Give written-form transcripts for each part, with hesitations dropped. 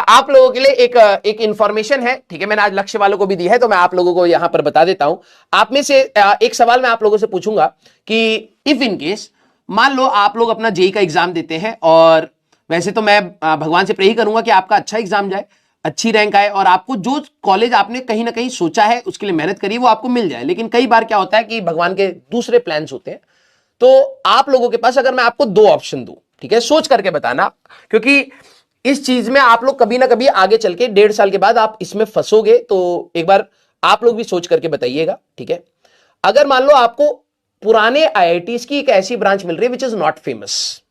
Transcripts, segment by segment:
आप लोगों के लिए एक इंफॉर्मेशन है, ठीक है, मैंने आज लक्ष्य वालों को भी दी है, तो मैं आप लोगों को यहां पर बता देता हूं। आप में से एक सवाल मैं आप लोगों से पूछूंगा कि इफ इन केस मान लो आप लोग अपना जेई का एग्जाम देते हैं, और वैसे तो मैं भगवान से प्रे ही करूंगा कि आपका अच्छा एग्जाम जाए, अच्छी रैंक आए, और आपको जो कॉलेज आपने कहीं ना कहीं सोचा है उसके लिए मेहनत करिए वो आपको मिल जाए। लेकिन कई बार क्या होता है कि भगवान के दूसरे प्लान्स होते हैं। तो आप लोगों के पास अगर मैं आपको दो ऑप्शन दूं, ठीक है, सोच करके बताना, क्योंकि इस चीज में आप लोग कभी ना कभी आगे चल के 1.5 साल के बाद आप इसमें फंसोगे, तो एक बार आप लोग भी सोच करके बताइएगा, ठीक है। अगर मान लो आपको पुराने आईआईटीज की एक ऐसी ब्रांच मिल रही है विच इज नॉट फेमस,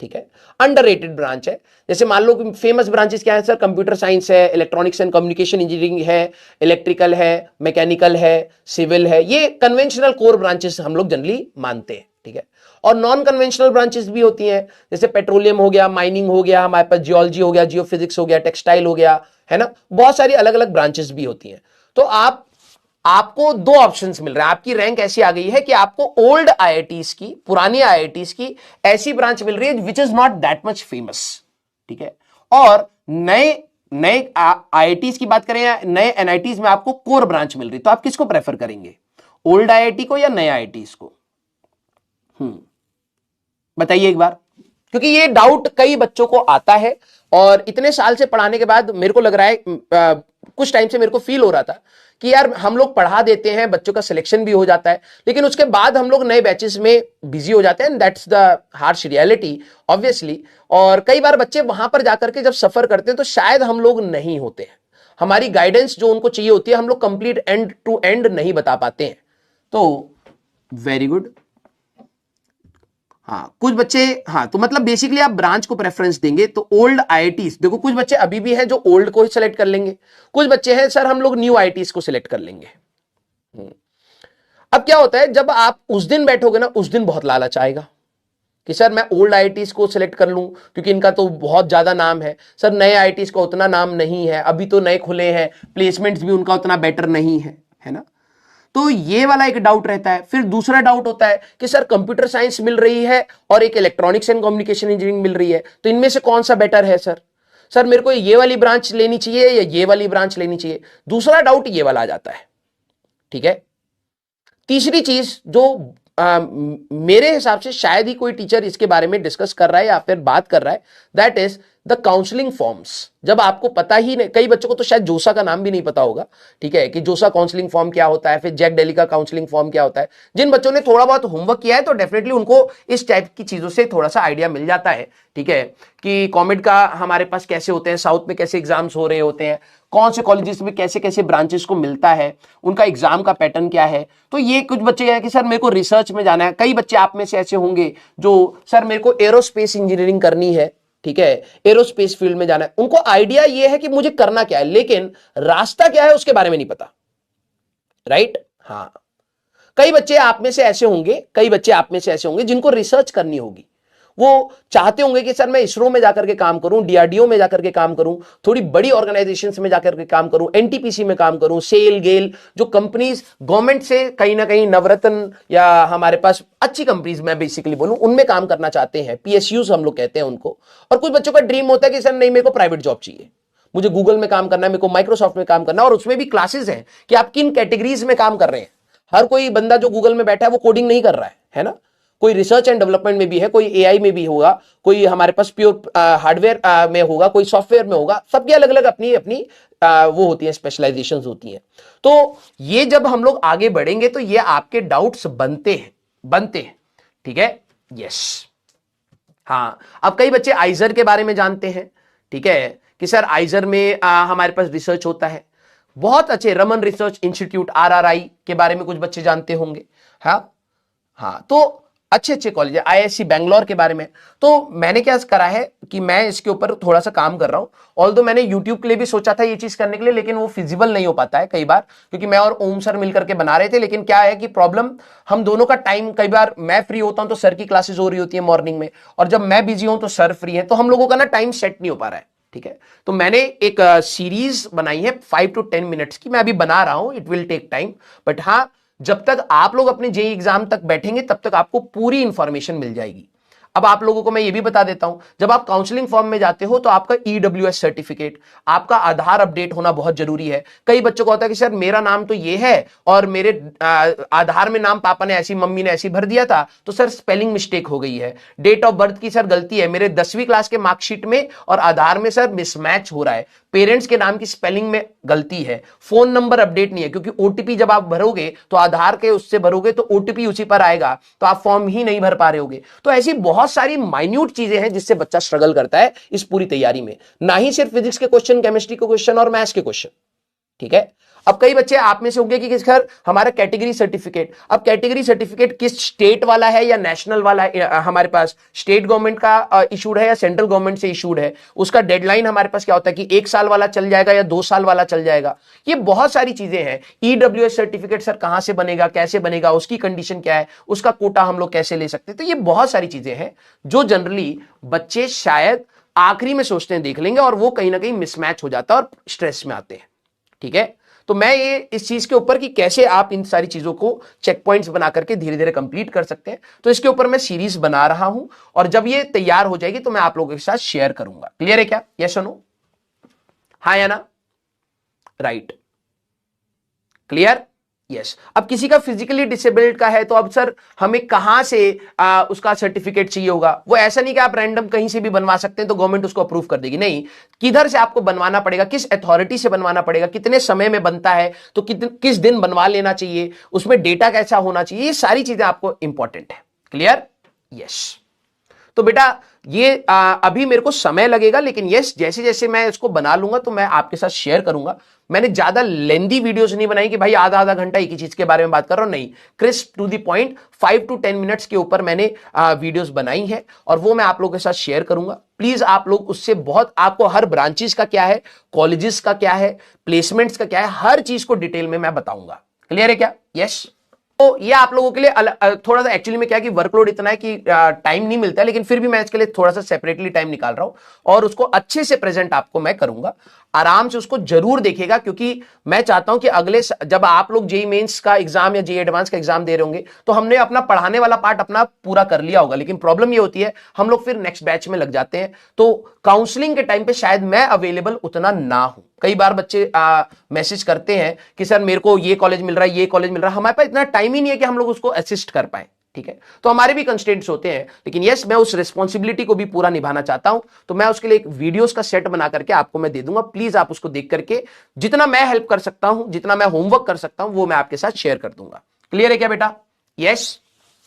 ठीक है, अंडररेटेड ब्रांच है। जैसे मान लो कि फेमस ब्रांचेस क्या है सर, कंप्यूटर साइंस है, इलेक्ट्रॉनिक्स एंड कम्युनिकेशन इंजीनियरिंग है, इलेक्ट्रिकल है, मैकेनिकल है, सिविल है, ये कन्वेंशनल कोर ब्रांचेस हम लोग जनरली मानते हैं, ठीक है। और नॉन कन्वेंशनल ब्रांचेस भी होती हैं, जैसे पेट्रोलियम हो गया, माइनिंग हो गया, हमारे पास जियोलॉजी हो गया, जियोफिजिक्स हो गया, टेक्सटाइल हो गया, है ना, बहुत सारी अलग अलग ब्रांचेस भी होती हैं। तो आपको दो ऑप्शंस मिल रहे हैं। आपकी रैंक ऐसी आ गई है कि आपको ओल्ड आईआईटीज की, पुरानी आईआईटीज की ऐसी ब्रांच मिल रही है which is not that much famous, ठीक है। और नए नए आईआईटीज की बात करें या नए एनआईटीज में आपको कोर ब्रांच मिल रही, तो आप किसको प्रेफर करेंगे, ओल्ड आईआईटी को या नए आईआईटीज को? बताइए एक बार, क्योंकि ये डाउट कई बच्चों को आता है, और इतने साल से पढ़ाने के बाद मेरे को लग रहा है, कुछ टाइम से मेरे को फील हो रहा था कि यार हम लोग पढ़ा देते हैं, बच्चों का सिलेक्शन भी हो जाता है, लेकिन उसके बाद हम लोग नए बैचेस में बिजी हो जाते हैं, that's the harsh reality obviously. और कई बार बच्चे वहां पर जाकर के जब सफर करते हैं तो शायद हम लोग नहीं होते हैं, हमारी गाइडेंस जो उनको चाहिए होती है हम लोग कंप्लीट एंड टू एंड नहीं बता पाते हैं। तो वेरी गुड। हाँ, कुछ बच्चे, हाँ, तो मतलब बेसिकली आप ब्रांच को प्रेफरेंस देंगे। तो ओल्ड आईआईटीज, देखो कुछ बच्चे अभी भी हैं जो ओल्ड को ही सिलेक्ट कर लेंगे, कुछ बच्चे हैं सर हम लोग न्यू आईआईटीज को सिलेक्ट कर लेंगे। अब क्या होता है, जब आप उस दिन बैठोगे ना, उस दिन बहुत लालच आएगा कि सर मैं ओल्ड आईआईटीज को सिलेक्ट कर लूं क्योंकि इनका तो बहुत ज्यादा नाम है, सर नए आईआईटीज का उतना नाम नहीं है, अभी तो नए खुले हैं, प्लेसमेंट्स भी उनका उतना बेटर नहीं है ना। तो ये वाला एक डाउट रहता है। फिर दूसरा डाउट होता है कि सर कंप्यूटर साइंस मिल रही है और एक इलेक्ट्रॉनिक्स एंड कम्युनिकेशन इंजीनियरिंग मिल रही है, तो इनमें से कौन सा बेटर है सर? सर मेरे को ये वाली ब्रांच लेनी चाहिए या ये वाली ब्रांच लेनी चाहिए? दूसरा डाउट ये वाला आ जाता है, ठीक है। तीसरी चीज जो मेरे हिसाब से शायद ही कोई टीचर इसके बारे में डिस्कस कर रहा है या फिर बात कर रहा है, that is the counselling forms. जब आपको पता ही नहीं, कई बच्चों को तो शायद जोसा का नाम भी नहीं पता होगा, ठीक है, कि जोसा काउंसलिंग फॉर्म क्या होता है, फिर जैक डेली का काउंसलिंग फॉर्म क्या होता है। जिन बच्चों ने थोड़ा बहुत होमवर्क किया है तो डेफिनेटली उनको इस टाइप की चीजों से थोड़ा सा आइडिया मिल जाता है, ठीक है, कि कॉमेड का हमारे पास कैसे होते हैं, साउथ में कैसे एग्जाम्स हो रहे होते हैं, कौन से कॉलेजेस में कैसे कैसे ब्रांचेस को मिलता है, उनका एग्जाम का पैटर्न क्या है। तो ये कुछ बच्चे हैं कि सर मेरे को रिसर्च में जाना है। कई बच्चे आप में से ऐसे होंगे जो सर मेरे को एरोस्पेस इंजीनियरिंग करनी है, ठीक है, एरोस्पेस फील्ड में जाना है। उनको आइडिया ये है कि मुझे करना क्या है, लेकिन रास्ता क्या है उसके बारे में नहीं पता, राइट? हाँ, कई बच्चे आप में से ऐसे होंगे, कई बच्चे आप में से ऐसे होंगे जिनको रिसर्च करनी होगी। वो चाहते होंगे कि सर मैं इसरो में जाकर के काम करूं, डीआरडीओ में जाकर के काम करूं, थोड़ी बड़ी ऑर्गेनाइजेशंस में जाकर के काम करूं, एनटीपीसी में काम करूं, सेल गेल, जो कंपनीज गवर्नमेंट से कहीं ना कहीं, नवरत्न या हमारे पास अच्छी कंपनीज मैं बेसिकली बोलूं, उनमें काम करना चाहते हैं, पीएसयूज हम लोग कहते हैं उनको। और कुछ बच्चों का ड्रीम होता है कि सर नहीं, मेरे को प्राइवेट जॉब चाहिए, मुझे गूगल में काम करना है, मेरे को माइक्रोसॉफ्ट में काम करना है। और उसमें भी क्लासेस हैं कि आप किन कैटेगरीज में काम कर रहे हैं। हर कोई बंदा जो गूगल में बैठा है वो कोडिंग नहीं कर रहा है ना, कोई रिसर्च एंड डेवलपमेंट में भी है, कोई एआई में भी होगा, कोई हमारे पास प्योर हार्डवेयर में होगा, कोई सॉफ्टवेयर में होगा। सबकी अलग अलग अपनी अपनी वो होती है, स्पेशलाइजेशंस होती हैं। तो ये जब हम लोग आगे बढ़ेंगे तो ये आपके डाउट्स बनते हैं, ठीक है। यस, हाँ, अब कई बच्चे आइजर के बारे में जानते हैं, ठीक है, कि सर आइजर में हमारे पास रिसर्च होता है। बहुत अच्छे रमन रिसर्च इंस्टीट्यूट आरआरआई के बारे में कुछ बच्चे जानते होंगे। हाँ, तो अच्छे अच्छे कॉलेज है, आईआईएससी बैंगलोर के बारे में। तो मैंने क्या करा है कि मैं इसके ऊपर थोड़ा सा काम कर रहा हूं। ऑल्दो मैंने यूट्यूब के लिए भी सोचा था ये चीज करने के लिए, लेकिन वो फिजिबल नहीं हो पाता है कई बार, क्योंकि मैं और ओम सर मिलकर के बना रहे थे। लेकिन क्या है कि प्रॉब्लम, हम दोनों का टाइम, कई बार मैं फ्री होता हूं तो सर की क्लासेस हो रही होती है मॉर्निंग में, और जब मैं बिजी हूं तो सर फ्री है, तो हम लोगों का ना टाइम सेट नहीं हो पा रहा है, ठीक है। तो मैंने एक सीरीज बनाई है 5 to 10 मिनट्स की, मैं अभी बना रहा हूं, it will take time, but हाँ, जब तक आप लोग अपने जेई एग्जाम तक बैठेंगे तब तक आपको पूरी इंफॉर्मेशन मिल जाएगी। अब आप लोगों को मैं ये भी बता देता हूं, जब आप काउंसलिंग फॉर्म में जाते हो तो आपका ईडब्ल्यूएस सर्टिफिकेट, आपका आधार अपडेट होना बहुत जरूरी है। कई बच्चों को होता है कि सर मेरा नाम तो ये है और मेरे आधार में नाम पापा ने ऐसी, मम्मी ने ऐसी भर दिया था, तो सर स्पेलिंग मिस्टेक हो गई है। डेट ऑफ बर्थ की सर गलती है, मेरे 10वीं क्लास के मार्कशीट में और आधार में सर मिसमैच हो रहा है, पेरेंट्स के नाम की स्पेलिंग में गलती है, फोन नंबर अपडेट नहीं है, क्योंकि ओटीपी जब आप भरोगे तो आधार के उससे भरोगे तो ओटीपी उसी पर आएगा, तो आप फॉर्म ही नहीं भर पा रहे होगे। तो ऐसी बहुत सारी माइन्यूट चीजें हैं जिससे बच्चा स्ट्रगल करता है इस पूरी तैयारी में, ना ही सिर्फ फिजिक्स के क्वेश्चन, केमिस्ट्री के क्वेश्चन और मैथ्स के क्वेश्चन। ठीक है, अब कई बच्चे आप में से होंगे कि सर हमारा कैटेगरी सर्टिफिकेट, अब कैटेगरी सर्टिफिकेट किस स्टेट वाला है या नेशनल वाला है, हमारे पास स्टेट गवर्नमेंट का इशूड है या सेंट्रल गवर्नमेंट से इशूड है, उसका डेडलाइन हमारे पास क्या होता है कि 1 साल वाला चल जाएगा या 2 साल वाला चल जाएगा। ये बहुत सारी चीजें हैं। ईडब्ल्यूएस सर्टिफिकेट सर कहां से बनेगा, कैसे बनेगा, उसकी कंडीशन क्या है, उसका कोटा हम लोग कैसे ले सकते हैं। तो ये बहुत सारी चीजें हैं जो जनरली बच्चे शायद आखिरी में सोचते हैं देख लेंगे और वो कहीं ना कहीं मिसमैच हो जाता है और स्ट्रेस में आते हैं। ठीक है, तो मैं ये इस चीज के ऊपर कि कैसे आप इन सारी चीजों को चेक पॉइंट्स बना करके धीरे धीरे कंप्लीट कर सकते हैं, तो इसके ऊपर मैं सीरीज बना रहा हूं और जब ये तैयार हो जाएगी तो मैं आप लोगों के साथ शेयर करूंगा। क्लियर है क्या? यस और नो? हाँ या ना? Right, clear? यस। अब किसी का फिजिकली डिसेबल्ड का है तो अब सर हमें कहां से उसका सर्टिफिकेट चाहिए होगा? वो ऐसा नहीं कि आप रैंडम कहीं से भी बनवा सकते हैं तो गवर्नमेंट उसको अप्रूव कर देगी, नहीं, किधर से आपको बनवाना पड़ेगा, किस अथॉरिटी से बनवाना पड़ेगा, कितने समय में बनता है, तो किस दिन बनवा लेना चाहिए, उसमें डेटा कैसा होना चाहिए, ये सारी चीजें आपको इंपॉर्टेंट है। क्लियर? यस। तो बेटा ये अभी मेरे को समय लगेगा, लेकिन यस जैसे जैसे मैं इसको बना लूंगा तो मैं आपके साथ शेयर करूंगा। मैंने ज्यादा लेंदी वीडियोस नहीं बनाई कि भाई आधा आधा घंटा एक ही चीज के बारे में बात कर रहा हूं, नहीं, crisp to the point 5 to 10 minutes के ऊपर मैंने वीडियोस बनाई है और वो मैं आप लोगों के साथ शेयर करूंगा। प्लीज आप लोग उससे बहुत, आपको हर ब्रांचेस का क्या है, कॉलेजेस का क्या है, प्लेसमेंट्स का क्या है, हर चीज को डिटेल में मैं बताऊंगा। क्लियर है क्या? यस। तो ये आप लोगों के लिए थोड़ा सा एक्चुअली में क्या कि वर्कलोड इतना है कि टाइम नहीं मिलता है, लेकिन फिर भी मैं इसके लिए थोड़ा सा सेपरेटली टाइम निकाल रहा हूं और उसको अच्छे से प्रेजेंट आपको मैं करूंगा। आराम से उसको जरूर देखिएगा, क्योंकि मैं चाहता हूं कि अगले जब आप लोग जेईई मेंस का एग्जाम या जेईई एडवांस का एग्जाम दे रहे होंगे तो हमने अपना पढ़ाने वाला पार्ट अपना पूरा कर लिया होगा, लेकिन प्रॉब्लम ये होती है हम लोग फिर नेक्स्ट बैच में लग जाते हैं, तो काउंसलिंग के टाइम पे शायद मैं अवेलेबल उतना ना हूं। कई बार बच्चे मैसेज करते हैं कि सर मेरे को ये कॉलेज मिल रहा है, ये कॉलेज मिल रहा है, हमारे पास इतना टाइम ही नहीं है कि हम लोग उसको असिस्ट कर पाए। ठीक है, तो हमारे भी कंस्ट्रेंट्स होते हैं, लेकिन यस मैं उस रिस्पॉन्सिबिलिटी को भी पूरा निभाना चाहता हूं, तो मैं उसके लिए एक वीडियोस का सेट बना करके आपको मैं दे दूंगा। प्लीज आप उसको देख करके जितना मैं हेल्प कर सकता हूं, जितना मैं होमवर्क कर सकता हूं, वो मैं आपके साथ शेयर कर दूंगा। क्लियर है क्या बेटा? यस।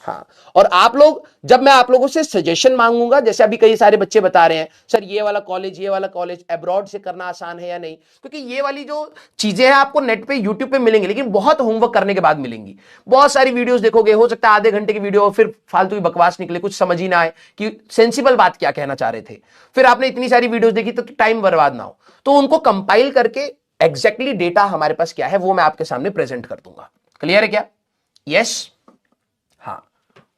हाँ, और आप लोग, जब मैं आप लोगों से सजेशन मांगूंगा, जैसे अभी कई सारे बच्चे बता रहे हैं सर ये वाला कॉलेज अब्रॉड से करना आसान है या नहीं, क्योंकि ये वाली जो चीजें हैं आपको नेट पे यूट्यूब पे मिलेंगी, लेकिन बहुत होमवर्क करने के बाद मिलेंगी। बहुत सारी वीडियोस देखोगे, हो सकता है आधे घंटे की वीडियो फिर फालतू की बकवास निकले, कुछ समझ ही ना आए कि सेंसिबल बात क्या कहना चाह रहे थे, फिर आपने इतनी सारी वीडियोस देखी तो टाइम बर्बाद ना हो, तो उनको कंपाइल करके एग्जैक्टली डेटा हमारे पास क्या है वो मैं आपके सामने प्रेजेंट कर दूंगा। क्लियर है क्या? यस। हाँ,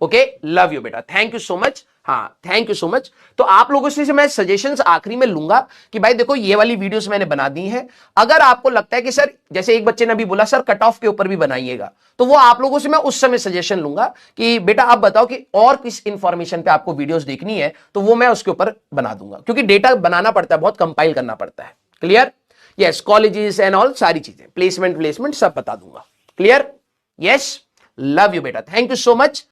ओके, लव यू बेटा, थैंक यू सो मच। हाँ, थैंक यू सो मच। तो आप लोगों से मैं सजेशंस आखिरी में लूंगा कि भाई देखो ये वाली वीडियोस मैंने बना दी हैं, अगर आपको लगता है कि सर, जैसे एक बच्चे ने भी बोला सर कट ऑफ के ऊपर भी बनाइएगा, तो वो आप लोगों से मैं उस समय सजेशन लूंगा कि बेटा आप बताओ कि और किस इंफॉर्मेशन पे आपको वीडियोस देखनी है, तो वो मैं उसके ऊपर बना दूंगा, क्योंकि डेटा बनाना पड़ता है, बहुत कंपाइल करना पड़ता है। Clear? Yes, colleges and all सारी चीजें, प्लेसमेंट सब बता दूंगा। क्लियर? यस, लव यू बेटा, थैंक यू सो मच।